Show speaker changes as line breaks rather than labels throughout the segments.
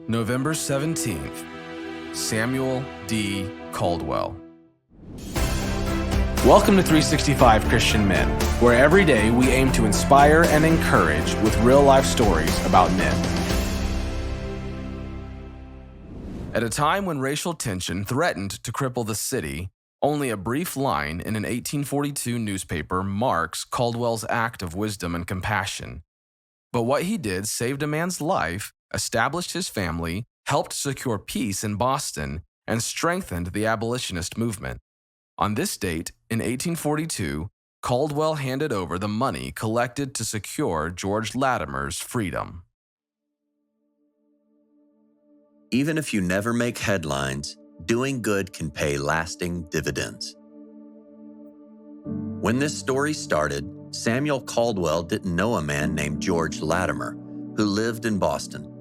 November 17th, Samuel D. Caldwell. Welcome to 365 Christian Men, where every day we aim to inspire and encourage with real-life stories about men. At a time when racial tension threatened to cripple the city, only a brief line in an 1842 newspaper marks Caldwell's act of wisdom and compassion. But what he did saved a man's life, established his family, helped secure peace in Boston, and strengthened the abolitionist movement. On this date, in 1842, Caldwell handed over the money collected to secure George Latimer's freedom.
Even if you never make headlines, doing good can pay lasting dividends. When this story started, Samuel Caldwell didn't know a man named George Latimer, who lived in Boston.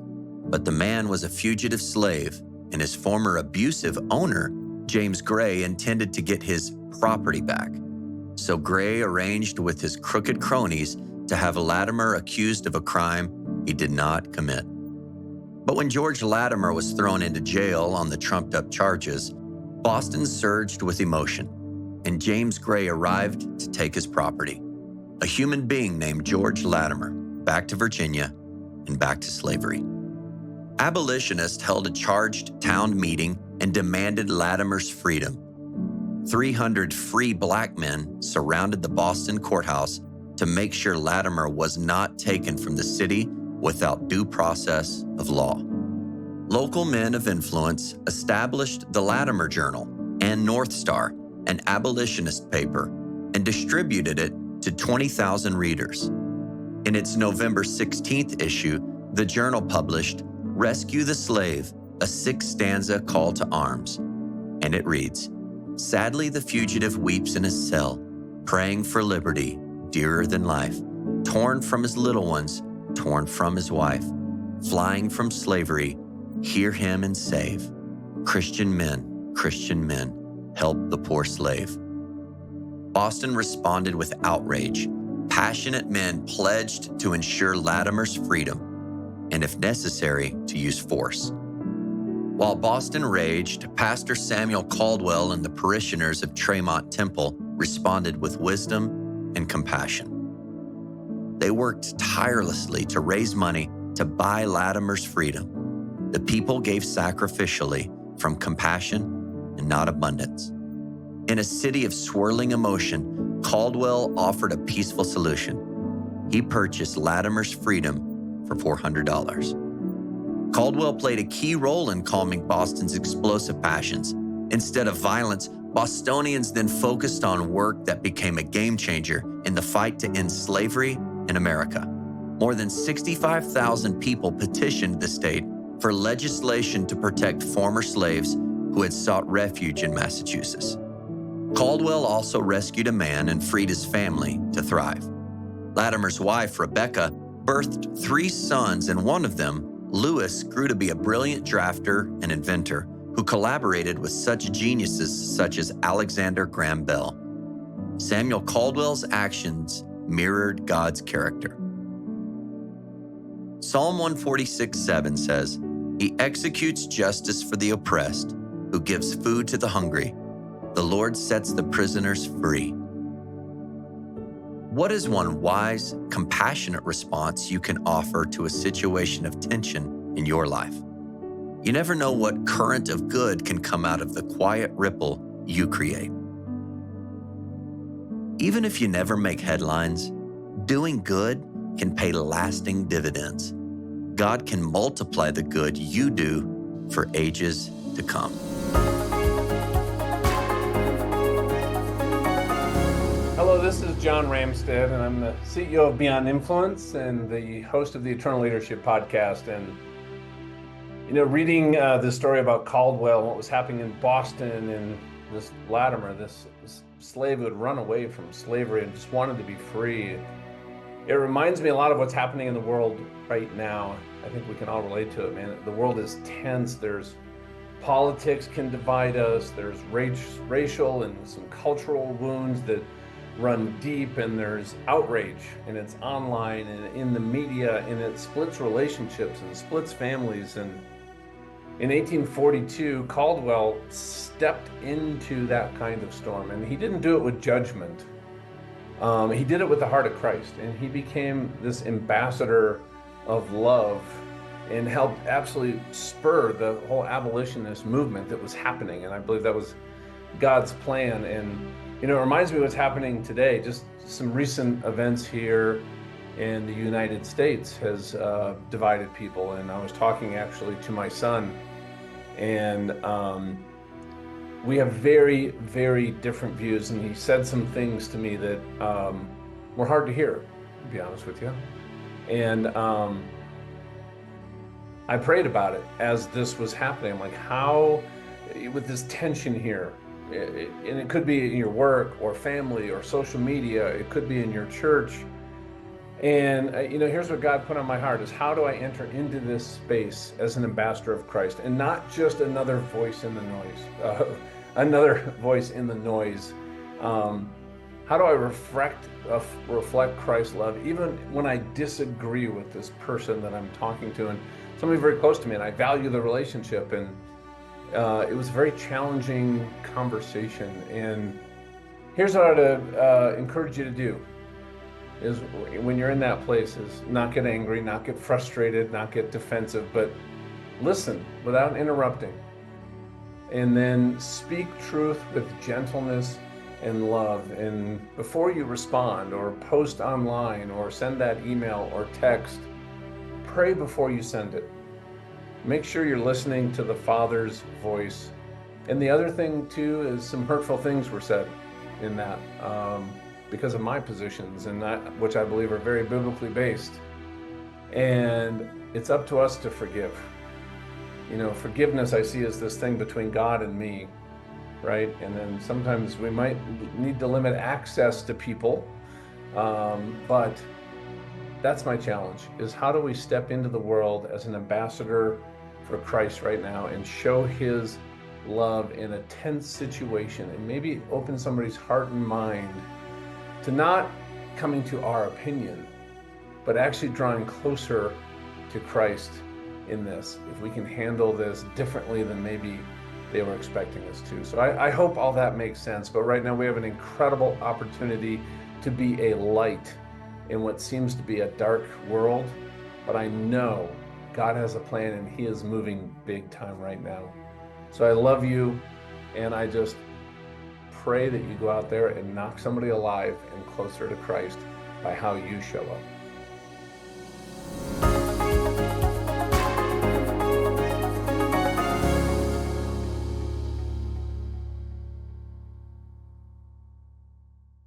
But the man was a fugitive slave, and his former abusive owner, James Gray, intended to get his property back. So Gray arranged with his crooked cronies to have Latimer accused of a crime he did not commit. But when George Latimer was thrown into jail on the trumped-up charges, Boston surged with emotion, and James Gray arrived to take his property. A human being named George Latimer, back to Virginia and back to slavery. Abolitionists held a charged town meeting and demanded Latimer's freedom. 300 free black men surrounded the Boston courthouse to make sure Latimer was not taken from the city without due process of law. Local men of influence established the Latimer Journal and North Star, an abolitionist paper, and distributed it to 20,000 readers. In its November 16th issue, the journal published Rescue the Slave, a 6-stanza call to arms. And it reads, "Sadly the fugitive weeps in his cell, praying for liberty, dearer than life, torn from his little ones, torn from his wife, flying from slavery, hear him and save. Christian men, help the poor slave." Boston responded with outrage. Passionate men pledged to ensure Latimer's freedom, and if necessary, to use force. While Boston raged, Pastor Samuel Caldwell and the parishioners of Tremont Temple responded with wisdom and compassion. They worked tirelessly to raise money to buy Latimer's freedom. The people gave sacrificially from compassion and not abundance. In a city of swirling emotion, Caldwell offered a peaceful solution. He purchased Latimer's freedom for $400. Caldwell played a key role in calming Boston's explosive passions. Instead of violence, Bostonians then focused on work that became a game changer in the fight to end slavery in America. More than 65,000 people petitioned the state for legislation to protect former slaves who had sought refuge in Massachusetts. Caldwell also rescued a man and freed his family to thrive. Latimer's wife, Rebecca, birthed 3 sons, and one of them, Lewis, grew to be a brilliant drafter and inventor who collaborated with such geniuses such as Alexander Graham Bell. Samuel Caldwell's actions mirrored God's character. Psalm 146:7 says, "He executes justice for the oppressed, who gives food to the hungry. The Lord sets the prisoners free." What is one wise, compassionate response you can offer to a situation of tension in your life? You never know what current of good can come out of the quiet ripple you create. Even if you never make headlines, doing good can pay lasting dividends. God can multiply the good you do for ages to come.
Hello, this is John Ramstead, and I'm the CEO of Beyond Influence and the host of the Eternal Leadership Podcast. And, reading this story about Caldwell and what was happening in Boston, and this Latimer, this slave who had run away from slavery and just wanted to be free, it reminds me a lot of what's happening in the world right now. I think we can all relate to it, man. The world is tense. There's politics can divide us. There's racial and some cultural wounds that run deep, and there's outrage, and it's online and in the media, and it splits relationships and splits families. And In 1842, Caldwell stepped into that kind of storm, and he didn't do it with judgment. He did it with the heart of Christ, and he became this ambassador of love and helped absolutely spur the whole abolitionist movement that was happening. And I believe that was God's plan. And, it reminds me of what's happening today. Just some recent events here in the United States has divided people. And I was talking actually to my son, and we have very, very different views. And he said some things to me that were hard to hear, to be honest with you. And I prayed about it as this was happening. I'm like, how, with this tension here, and it could be in your work or family or social media, it could be in your church. And, here's what God put on my heart is, how do I enter into this space as an ambassador of Christ and not just another voice in the noise, how do I reflect Christ's love, even when I disagree with this person that I'm talking to, and somebody very close to me, and I value the relationship. And it was a very challenging conversation. And here's what I'd encourage you to do is, when you're in that place, is not get angry, not get frustrated, not get defensive, but listen without interrupting. And then speak truth with gentleness and love. And before you respond or post online or send that email or text, pray before you send it. Make sure you're listening to the Father's voice. And the other thing too is, some hurtful things were said in that because of my positions, and that which I believe are very biblically based. And it's up to us to forgive. Forgiveness I see as this thing between God and me, right? And then sometimes we might need to limit access to people, but that's my challenge, is how do we step into the world as an ambassador for Christ right now and show his love in a tense situation, and maybe open somebody's heart and mind to not coming to our opinion, but actually drawing closer to Christ in this, if we can handle this differently than maybe they were expecting us to. So I hope all that makes sense. But right now we have an incredible opportunity to be a light in what seems to be a dark world. But I know God has a plan, and he is moving big time right now. So I love you, and I just pray that you go out there and knock somebody alive and closer to Christ by how you show up.